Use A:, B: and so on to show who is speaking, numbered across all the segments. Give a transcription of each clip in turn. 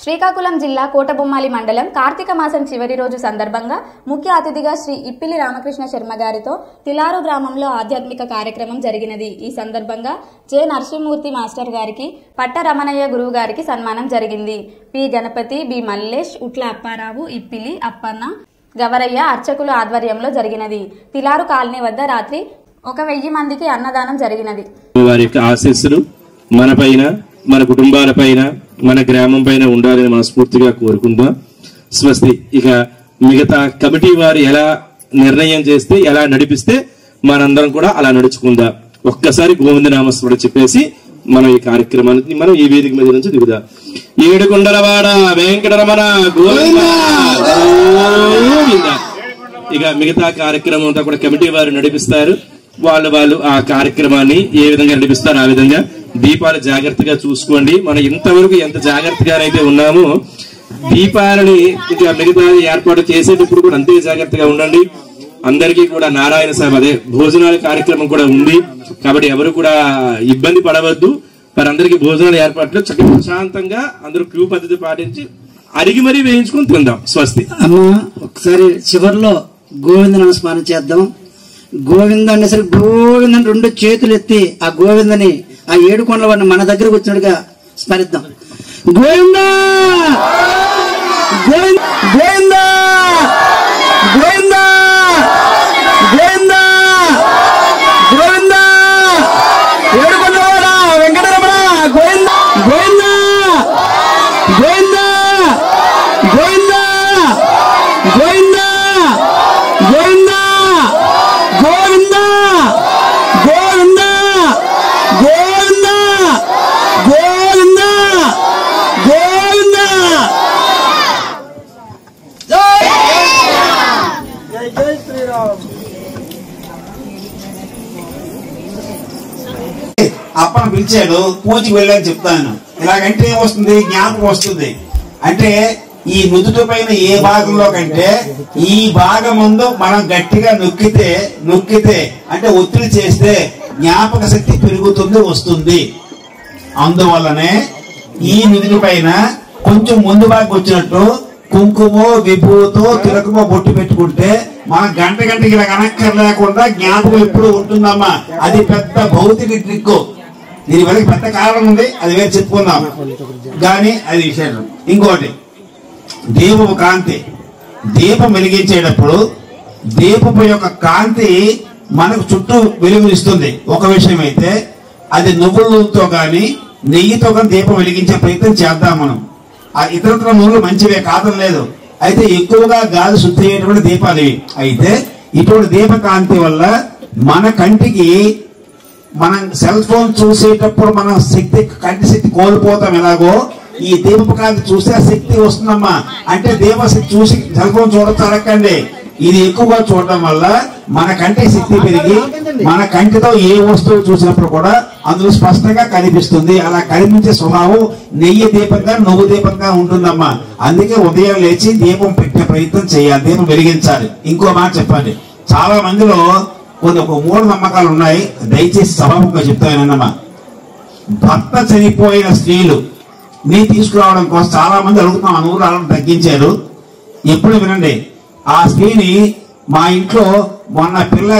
A: శ్రీకాకుళం జిల్లా కోటబొమ్మాలి మండలం కార్తీక మాసం చివరి రోజు సందర్భంగా ముఖ్య అతిథిగా శ్రీ ఇప్పిలి రామకృష్ణ శర్మ గారితో తిలారు గ్రామంలో ఆధ్యాత్మిక కార్యక్రమం జరిగినది. ఈ సందర్భంగా జె నరసింహమూర్తి మాస్టర్ గారికి, పట్ట రమణయ్య గురువు గారికి సన్మానం జరిగింది. పి గణపతి, బి మల్లేష్, ఉట్ల అప్పారావు, ఇప్పిలి అప్పన్న, గవరయ్య అర్చకుల ఆధ్వర్యంలో జరిగినది. తిలారు కాలనీ వద్ద రాత్రి 1000 మందికి అన్నదానం జరిగినది.
B: వారి యొక్క ఆశీస్సులు మనపైన, మన కుటుంబాలపైన, మన గ్రామం పైన ఉండాలని మనస్ఫూర్తిగా కోరుకుందాం. స్వస్తి. ఇక మిగతా కమిటీ వారు ఎలా నిర్ణయం చేస్తే, ఎలా నడిపిస్తే మనందరం కూడా అలా నడుచుకుందాం. ఒక్కసారి గోవిందనామస్మరణ చెప్పేసి మనం ఈ కార్యక్రమాన్ని మనం ఈ వేదిక మీద నుంచి దిగుదాం. ఏడుకొండలవాడ వెంకటరమణ గోవింద. ఇక మిగతా కార్యక్రమం అంతా కూడా కమిటీ వారు నడిపిస్తారు. వాళ్ళు ఆ కార్యక్రమాన్ని ఏ విధంగా నడిపిస్తారు ఆ విధంగా. దీపాలు జాగ్రత్తగా చూసుకోండి. మనం ఇంతవరకు ఎంత జాగ్రత్తగానైతే ఉన్నామో దీపాలని ఇంకా మిగతా ఏర్పాటు చేసేటప్పుడు కూడా అంతే జాగ్రత్తగా ఉండండి. అందరికీ కూడా నారాయణ సభ అదే భోజనాల కార్యక్రమం కూడా ఉంది కాబట్టి ఎవరు కూడా ఇబ్బంది పడవద్దు. వారందరికీ భోజనాల ఏర్పాట్లు చక్కగా ప్రశాంతంగా అందరూ క్యూ పద్ధతి పాటించి అడిగి మరీ వేయించుకుని తిందాం. స్వస్తి.
C: అమ్మ ఒకసారి చివరిలో గోవింద నమస్కారం చేద్దాం. గోవింద అంటే సరే గోవింద 2 చేతులు ఎత్తి ఆ గోవిందని ఆ 7 కొండల వాడిని మన దగ్గరకు వచ్చినట్టుగా స్మరిద్దాం. గోవింద గోవింద గోవింద గోవింద గోవింద గోవింద 7 కొండలవాడ వెంకటరమణ గోవింద గోవింద గోవింద గోవింద గోవింద గోవింద గోవింద గోవింద గోవింద గోవింద గోవింద. జై శ్రీరామ్.
D: అప్పని పిలిచాడు, పూజకి వెళ్ళని చెప్తాను. ఇలాగంటే ఏమొస్తుంది, జ్ఞాపకం వస్తుంది. అంటే ఈ నుదుటి పైన ఏ భాగంలో కంటే ఈ భాగం ముందు మనం గట్టిగా నొక్కితే అంటే ఒత్తిడి చేస్తే జ్ఞాపక శక్తి పెరుగుతుంది, వస్తుంది. అందువల్లనే ఈ నుదుటి పైన కొంచెం ముందు భాగం వచ్చినట్టు కుంకుమో విభూతో తిలకమో బొట్టు పెట్టుకుంటే మన గంటకి ఇలా కనక్కర్లేకుండా జ్ఞాపకం ఎప్పుడు ఉంటుందమ్మా. అది పెద్ద భౌతిక ట్రిక్. దీని వరకు పెద్ద కారణం ఉంది, అది వేరే చెప్పుకుందాం కానీ అది విషయం. ఇంకోటి దీపపు కాంతి. దీపం వెలిగించేటప్పుడు దీపపు యొక్క కాంతి మనకు చుట్టూ వెలుగునిస్తుంది. ఒక విషయం అయితే అది నువ్వులతో కానీ నెయ్యితో కానీ దీపం వెలిగించే ప్రయత్నం చేద్దాం మనం. ఆ ఇతరత్ర నూనెలు మంచివే కాదని లేదు, అయితే ఎక్కువగా గాలి శుద్ధి అయ్యేటువంటి దీపాలు ఇవి. అయితే ఇటువంటి దీపకాంతి వల్ల మన కంటికి మనం సెల్ ఫోన్ చూసేటప్పుడు మన కంటి శక్తి కోల్పోతాం. ఎలాగో ఈ దీపపు కాంతి చూస్తే ఆ శక్తి వస్తుందమ్మా. అంటే దీపశక్తి చూసి సెల్ ఫోన్ చూడొచ్చు అడగండి. ఇది ఎక్కువగా చూడటం వల్ల మన కంటి శక్తి పెరిగి మన కంటితో ఏ వస్తువు చూసినప్పుడు కూడా అందులో స్పష్టంగా కనిపిస్తుంది. అలా కనిపించే స్వభావం నెయ్యి దీపంగా నువ్వు దీపంగా ఉంటుందమ్మా. అందుకే ఉదయం లేచి దీపం పెట్టే ప్రయత్నం చేయాలి, దీపం వెలిగించాలి. ఇంకో మాట చెప్పండి, చాలా మందిలో కొన్ని ఒక 3 నమ్మకాలు ఉన్నాయి. దయచేసి సభాముఖంగా చెప్తానమ్మా. భర్త చనిపోయిన స్త్రీలు నీ తీసుకురావడం కోసం చాలా మంది అడుగుతున్నాం. మన ఊరు అలా తగ్గించారు. ఎప్పుడు వినండి, ఆ స్త్రీని మా ఇంట్లో మొన్న పిల్ల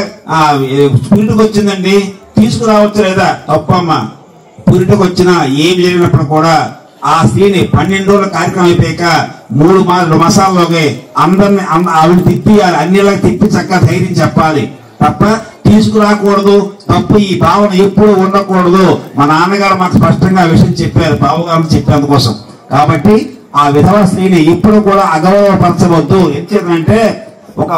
D: పురిటికి వచ్చిందండి, తీసుకురావచ్చు లేదా? తప్పమ్మా. పురిటికి వచ్చినా ఏం జరిగినప్పుడు కూడా ఆ స్త్రీని 12 రోజుల కార్యక్రమం అయిపోయాక 3 మసాల్లోకి అందరిని ఆవిడ తిప్పియాలి, అన్నిళ్ళకి తిప్పి చక్కగా ధైర్యం చెప్పాలి తప్ప తీసుకురాకూడదు. తప్పు ఈ భావన ఎప్పుడు ఉండకూడదు. మా నాన్నగారు మాకు స్పష్టంగా ఆ విషయం చెప్పారు, బావగారు చెప్పేందుకోసం. కాబట్టి ఆ విధవ స్త్రీని ఎప్పుడు కూడా అగౌరవపరచవద్దు. ఎందుకంటే ఒక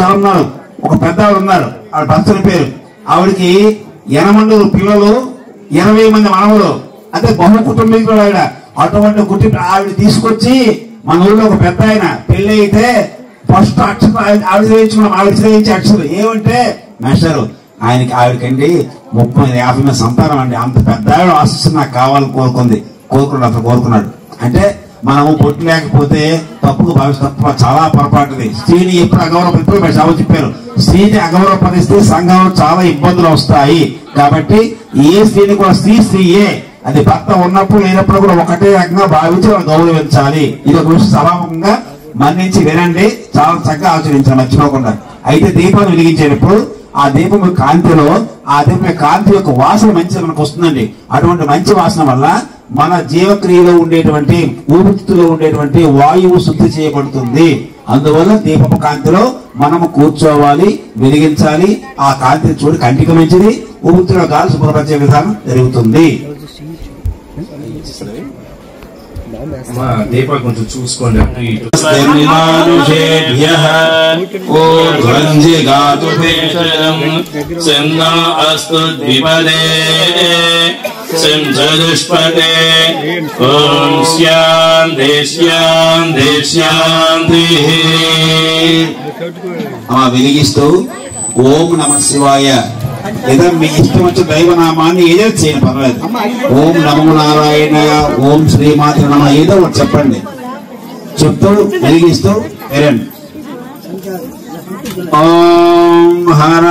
D: చాలా ఉన్నారు, ఒక పెద్ద ఆవిడ ఉన్నారు, ఆవిడ భర్తని పేరు. ఆవిడకి 8 పిల్లలు, 20 మంది మనవలు, అంటే బహు కుటుంబీకులు ఆవిడ. అటువంటి కుటుంబం ఆవిడ తీసుకొచ్చి మన ఊళ్ళో ఒక పెద్ద ఆయన పెళ్లి అయితే ఫస్ట్ అక్షరం ఆవిడ వేయించుకున్నాం. ఆవిడ వేయించే అక్షరం ఏమంటే మేస్టారు ఆవిడకండి 30-50 మంది సంతానం అండి. అంత పెద్ద ఆవిడ ఆశిస్తు నాకు కావాలని కోరుకున్నాడు. అంటే మనము పొట్టు లేకపోతే తప్పుకు తప్పు చాలా పొరపాటుది. స్త్రీని ఎప్పుడు అగౌరవ చెప్పారు, స్త్రీని అగౌరవపరిస్తే సంఘంలో చాలా ఇబ్బందులు వస్తాయి. కాబట్టి ఏ స్త్రీని కూడా స్త్రీయే అది భర్త ఉన్నప్పుడు లేనప్పుడు కూడా ఒకటే రకంగా భావించి వాళ్ళు గౌరవించాలి. ఇది ఒక విషయం సభాముఖంగా మన్నించి వినండి, చాలా చక్కగా ఆచరించాలి మర్చిపోకుండా. అయితే దీపాలు వెలిగించేటప్పుడు ఆ దీపం కాంతిలో ఆ దీపం కాంతి యొక్క వాసన మంచిది మనకు వస్తుందండి. అటువంటి మంచి వాసన వల్ల మన జీవక్రియలో ఉండేటువంటి ఊపిరితిత్తులో ఉండేటువంటి వాయువు శుద్ధి చేయబడుతుంది. అందువల్ల దీపపు కాంతిలో మనము కూర్చోవాలి, వెలిగించాలి. ఆ కాంతిని చూడి కంటికి మంచిది, ఊపిరితిత్తులో గాలి శుభ్రపరిచే విధానం జరుగుతుంది.
B: దీపాలు కొంచెం చూసుకోండి.
D: వెలిగిస్తూ ఓం నమః శివాయ లేదా మీ ఇష్టం వచ్చిన దైవనామాన్ని ఏదో చేయండి, పర్వాలేదు. ఓం నమో నారాయణ, ఓం శ్రీమాత నమ ఏదో ఒకటి చెప్పండి. చెప్తూ వెలిగిస్తూ వినండి. ఓం హర